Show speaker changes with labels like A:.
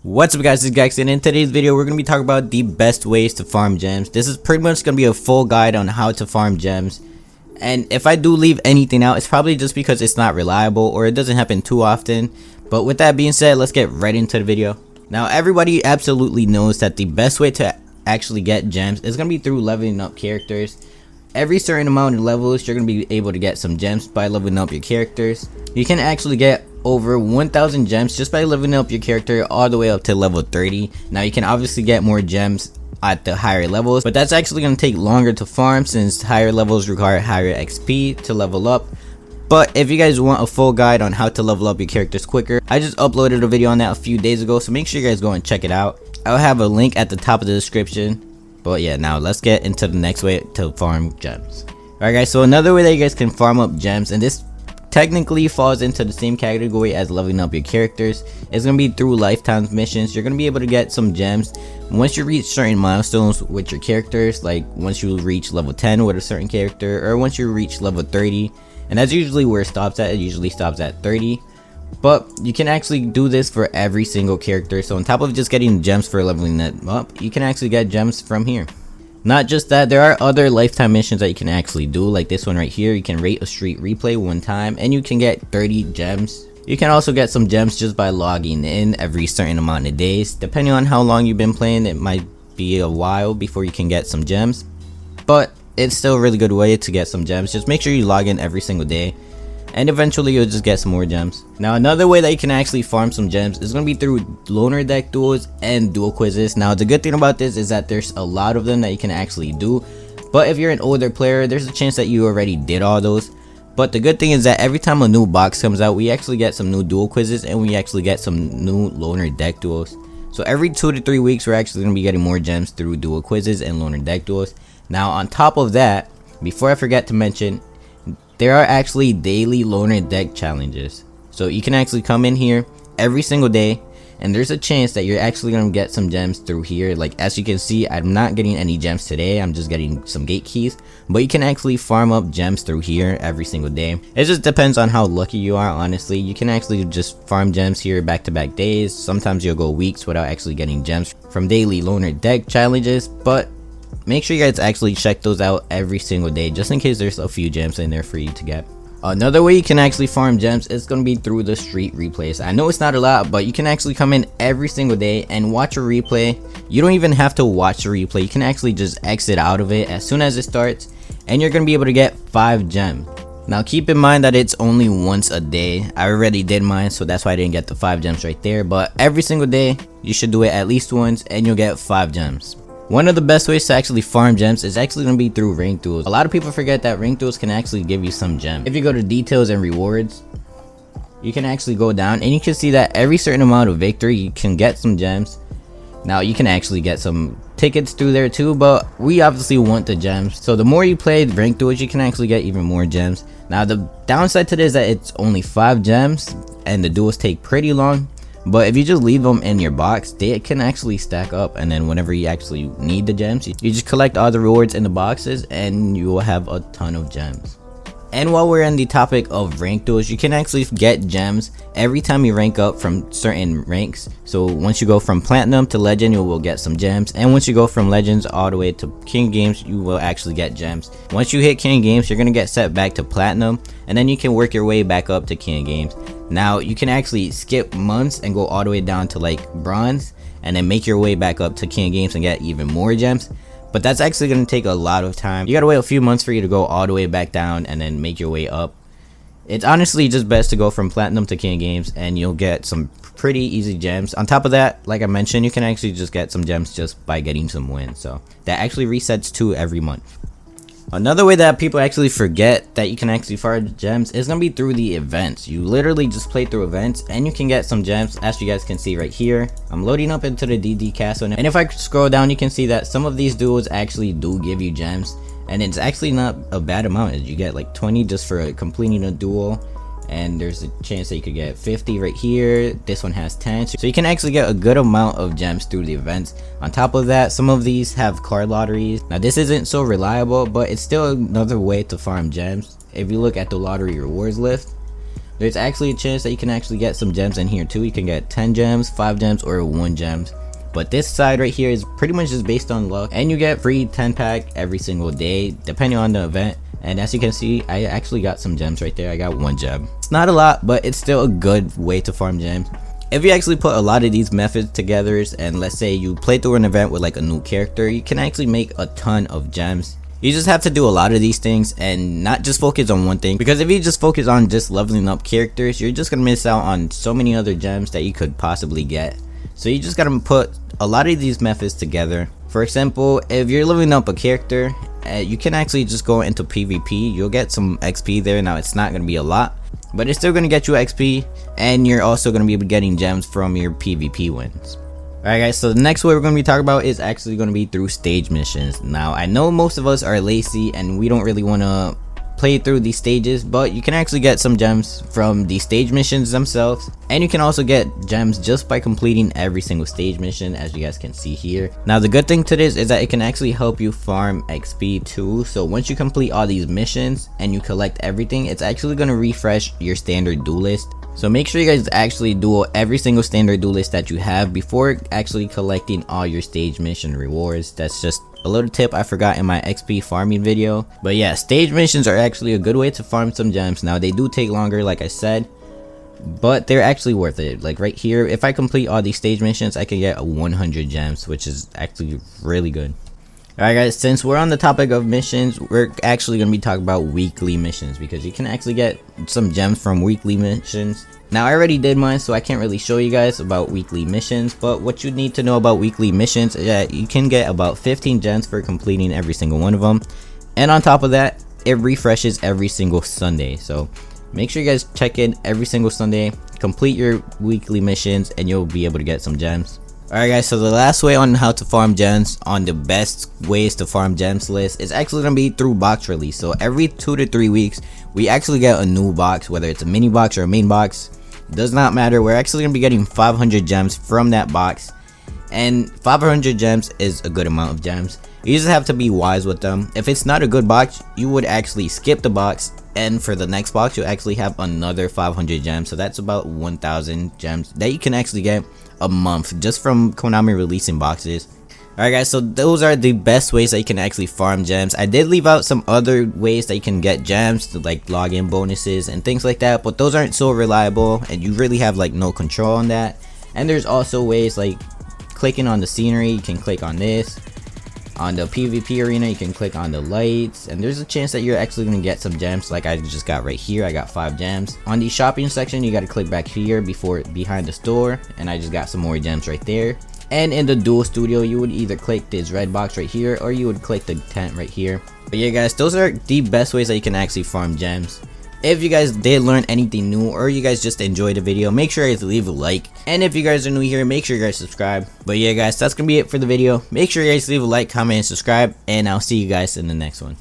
A: What's up guys, it's yugioh, and in today's video we're going to be talking about the best ways to farm gems. This is pretty much going to be a full guide on how to farm gems, and if I do leave anything out, it's probably just because it's not reliable or it doesn't happen too often. But with that being said, let's get right into the video. Now everybody absolutely knows that the best way to actually get gems is going to be through leveling up characters. Every certain amount of levels you're going to be able to get some gems by leveling up your characters. You can actually get over 1000 gems just by leveling up your character all the way up to level 30. Now you can obviously get more gems at the higher levels, but that's actually going to take longer to farm since higher levels require higher XP to level up. But if you guys want a full guide on how to level up your characters quicker, I just uploaded a video on that a few days ago, so make sure you guys go and check it out. I'll have a link at the top of the description. But yeah, now let's get into the next way to farm gems. Alright guys, so another way that you guys can farm up gems, and this technically falls into the same category as leveling up your characters, is going to be through lifetime missions. You're going to be able to get some gems once you reach certain milestones with your characters, like once you reach level 10 with a certain character, or once you reach level 30, and that's usually where it stops at. It usually stops at 30. But you can actually do this for every single character, so on top of just getting gems for leveling them up, you can actually get gems from here. Not just that, there are other lifetime missions that you can actually do, like this one right here. You can rate a street replay one time and you can get 30 gems. You can also get some gems just by logging in every certain amount of days. Depending on how long you've been playing, it might be a while before you can get some gems, but it's still a really good way to get some gems. Just make sure you log in every single day, and eventually you'll just get some more gems. Now another way that you can actually farm some gems is going to be through loner deck duels and duel quizzes. Now the good thing about this is that there's a lot of them that you can actually do, but if you're an older player, there's a chance that you already did all those. But the good thing is that every time a new box comes out, we actually get some new duel quizzes and we actually get some new loner deck duels. So every 2 to 3 weeks we're actually going to be getting more gems through duel quizzes and loner deck duels. Now on top of that, before I forget to mention, there are actually daily loner deck challenges. So you can actually come in here every single day, and there's a chance that you're actually going to get some gems through here. Like as you can see, I'm not getting any gems today, I'm just getting some gate keys, but you can actually farm up gems through here every single day. It just depends on how lucky you are, honestly. You can actually just farm gems here back-to-back days. Sometimes you'll go weeks without actually getting gems from daily loner deck challenges, but make sure you guys actually check those out every single day, just in case there's a few gems in there for you to get. Another way you can actually farm gems is going to be through the street replays. I know it's not a lot, but you can actually come in every single day and watch a replay. You don't even have to watch the replay. You can actually just exit out of it as soon as it starts, and you're going to be able to get 5 gems. Now keep in mind that it's only once a day. I already did mine, so that's why I didn't get the 5 gems right there. But every single day, you should do it at least once and you'll get 5 gems. One of the best ways to actually farm gems is actually going to be through rank duels. A lot of people forget that rank duels can actually give you some gems. If you go to details and rewards, you can actually go down and you can see that every certain amount of victory you can get some gems. Now you can actually get some tickets through there too, but we obviously want the gems. So the more you play rank duels, you can actually get even more gems. Now the downside to this is that it's only 5 gems and the duels take pretty long. But if you just leave them in your box, they can actually stack up, and then whenever you actually need the gems, you just collect all the rewards in the boxes and you will have a ton of gems. And while we're on the topic of rank duels, you can actually get gems every time you rank up from certain ranks. So once you go from platinum to legend, you will get some gems, and once you go from legends all the way to king games, you will actually get gems. Once you hit king games, you're going to get set back to platinum, and then you can work your way back up to king games. Now you can actually skip months and go all the way down to like bronze, and then make your way back up to king games and get even more gems. But that's actually going to take a lot of time. You gotta wait a few months for you to go all the way back down and then make your way up. It's honestly just best to go from platinum to king games and you'll get some pretty easy gems. On top of that, like I mentioned, you can actually just get some gems just by getting some wins. So that actually resets too every month. Another way that people actually forget that you can actually farm gems is going to be through the events. You literally just play through events and you can get some gems, as you guys can see right here. I'm loading up into the DD castle, and if I scroll down, you can see that some of these duels actually do give you gems, and it's actually not a bad amount. You get like 20 just for completing a duel, and there's a chance that you could get 50 right here. This one has 10, so you can actually get a good amount of gems through the events. On top of that, some of these have card lotteries. Now this isn't so reliable, but it's still another way to farm gems. If you look at the lottery rewards list, there's actually a chance that you can actually get some gems in here too. You can get 10 gems, 5 gems, or 1 gem. But this side right here is pretty much just based on luck, and you get free 10 pack every single day depending on the event. And as you can see, I actually got some gems right there. I got 1 gem. It's not a lot, but it's still a good way to farm gems. If you actually put a lot of these methods together, and let's say you play through an event with like a new character, you can actually make a ton of gems. You just have to do a lot of these things and not just focus on one thing, because if you just focus on just leveling up characters, you're just gonna miss out on so many other gems that you could possibly get. So you just gotta put a lot of these methods together. For example, if you're leveling up a character, you can actually just go into PvP. You'll get some XP there. Now it's not gonna be a lot, but it's still gonna get you XP, and you're also gonna be getting gems from your PvP wins. Alright guys, so the next way we're going to be talking about is actually going to be through stage missions. Now I know most of us are lazy and we don't really want to play through these stages, but you can actually get some gems from the stage missions themselves, and you can also get gems just by completing every single stage mission, as you guys can see here. Now the good thing to this is that it can actually help you farm XP too. So once you complete all these missions and you collect everything, it's actually going to refresh your standard duel list. So make sure you guys actually duel every single standard duel list that you have before actually collecting all your stage mission rewards. That's just a little tip I forgot in my XP farming video. But yeah, stage missions are actually a good way to farm some gems. Now they do take longer, like I said, but they're actually worth it. Like right here, if I complete all these stage missions, I can get 100 gems, which is actually really good. Alright guys, since we're on the topic of missions, we're actually going to be talking about weekly missions, because you can actually get some gems from weekly missions. Now I already did mine, so I can't really show you guys about weekly missions, but what you need to know about weekly missions is that you can get about 15 gems for completing every single one of them. And on top of that, it refreshes every single Sunday. So make sure you guys check in every single Sunday, complete your weekly missions, and you'll be able to get some gems. Alright guys, so the last way on how to farm gems on the best ways to farm gems list is actually going to be through box release. So every 2 to 3 weeks, we actually get a new box, whether it's a mini box or a main box. Does not matter. We're actually going to be getting 500 gems from that box. And 500 gems is a good amount of gems. You just have to be wise with them. If it's not a good box, you would actually skip the box, and for the next box you'll actually have another 500 gems. So that's about 1,000 gems that you can actually get a month just from Konami releasing boxes. Alright guys, so those are the best ways that you can actually farm gems. I did leave out some other ways that you can get gems, to like login bonuses and things like that, but those aren't so reliable and you really have like no control on that. And there's also ways like clicking on the scenery. You can click on this. On the PvP arena, you can click on the lights, and there's a chance that you're actually going to get some gems, like I just got right here. I got 5 gems. On the shopping section, you got to click back here behind the store, and I just got some more gems right there. And in the Duel Studio, you would either click this red box right here, or you would click the tent right here. But yeah guys, those are the best ways that you can actually farm gems. If you guys did learn anything new, or you guys just enjoyed the video, make sure you guys leave a like. And if you guys are new here, make sure you guys subscribe. But yeah guys, that's gonna be it for the video. Make sure you guys leave a like, comment, and subscribe, and I'll see you guys in the next one.